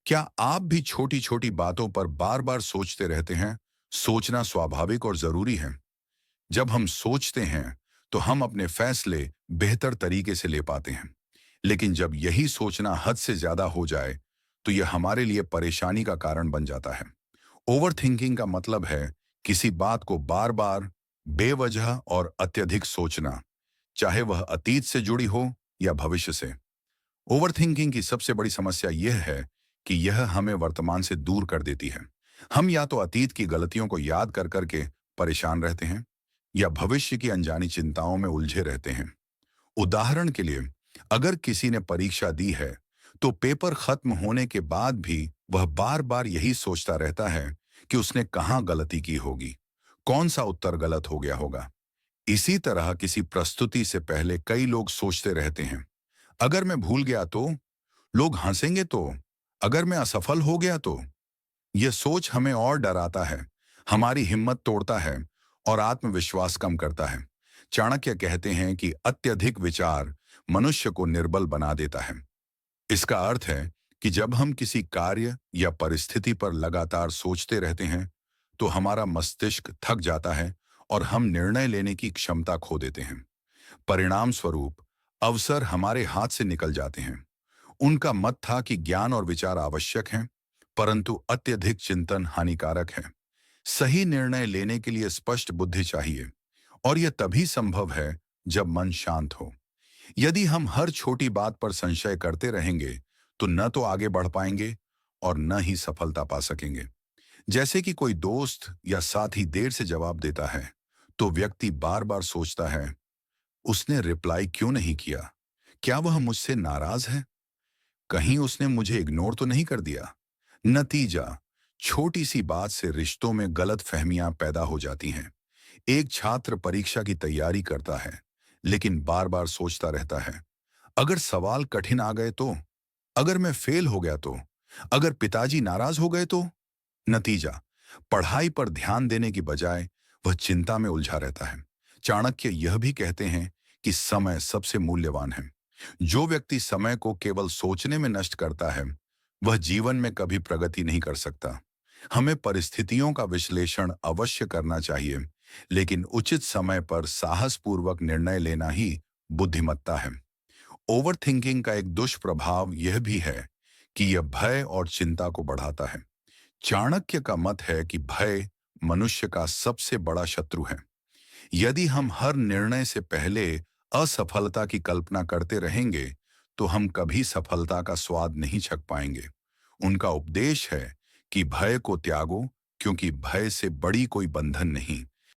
क्या आप भी छोटी छोटी बातों पर बार बार सोचते रहते हैं? सोचना स्वाभाविक और जरूरी है। जब हम सोचते हैं तो हम अपने फैसले बेहतर तरीके से ले पाते हैं। लेकिन जब यही सोचना हद से ज्यादा हो जाए तो यह हमारे लिए परेशानी का कारण बन जाता है। ओवर थिंकिंग का मतलब है किसी बात को बार बार बेवजह और अत्यधिक सोचना, चाहे वह अतीत से जुड़ी हो या भविष्य से। ओवरथिंकिंग की सबसे बड़ी समस्या यह है कि यह हमें वर्तमान से दूर कर देती है। हम या तो अतीत की गलतियों को याद कर करके परेशान रहते हैं या भविष्य की अनजानी चिंताओं में उलझे रहते हैं। उदाहरण के लिए, अगर किसी ने परीक्षा दी है तो पेपर खत्म होने के बाद भी वह बार बार यही सोचता रहता है कि उसने कहाँ गलती की होगी, कौन सा उत्तर गलत हो गया होगा। इसी तरह किसी प्रस्तुति से पहले कई लोग सोचते रहते हैं, अगर मैं भूल गया तो, लोग हंसेंगे तो, अगर मैं असफल हो गया तो। यह सोच हमें और डराता है, हमारी हिम्मत तोड़ता है और आत्मविश्वास कम करता है। चाणक्य कहते हैं कि अत्यधिक विचार मनुष्य को निर्बल बना देता है। इसका अर्थ है कि जब हम किसी कार्य या परिस्थिति पर लगातार सोचते रहते हैं तो हमारा मस्तिष्क थक जाता है और हम निर्णय लेने की क्षमता खो देते हैं। परिणाम स्वरूप अवसर हमारे हाथ से निकल जाते हैं। उनका मत था कि ज्ञान और विचार आवश्यक हैं, परंतु अत्यधिक चिंतन हानिकारक है। सही निर्णय लेने के लिए स्पष्ट बुद्धि चाहिए, और यह तभी संभव है जब मन शांत हो। यदि हम हर छोटी बात पर संशय करते रहेंगे तो न तो आगे बढ़ पाएंगे और न ही सफलता पा सकेंगे। जैसे कि कोई दोस्त या साथी देर से जवाब देता है तो व्यक्ति बार बार सोचता है, उसने रिप्लाई क्यों नहीं किया, क्या वह मुझसे नाराज है, कहीं उसने मुझे इग्नोर तो नहीं कर दिया। नतीजा, छोटी सी बात से रिश्तों में गलत फहमियां पैदा हो जाती हैं। एक छात्र परीक्षा की तैयारी करता है लेकिन बार बार सोचता रहता है, अगर सवाल कठिन आ गए तो, अगर मैं फेल हो गया तो, अगर पिताजी नाराज हो गए तो। नतीजा, पढ़ाई पर ध्यान देने की बजाय वह चिंता में उलझा रहता है। चाणक्य यह भी कहते हैं कि समय सबसे मूल्यवान है। जो व्यक्ति समय को केवल सोचने में नष्ट करता है वह जीवन में कभी प्रगति नहीं कर सकता। हमें परिस्थितियों का विश्लेषण अवश्य करना चाहिए, लेकिन उचित समय पर साहसपूर्वक निर्णय लेना ही बुद्धिमत्ता है। ओवरथिंकिंग का एक दुष्प्रभाव यह भी है कि यह भय और चिंता को बढ़ाता है। चाणक्य का मत है कि भय मनुष्य का सबसे बड़ा शत्रु है। यदि हम हर निर्णय से पहले असफलता की कल्पना करते रहेंगे तो हम कभी सफलता का स्वाद नहीं चख पाएंगे। उनका उपदेश है कि भय को त्यागो, क्योंकि भय से बड़ी कोई बंधन नहीं।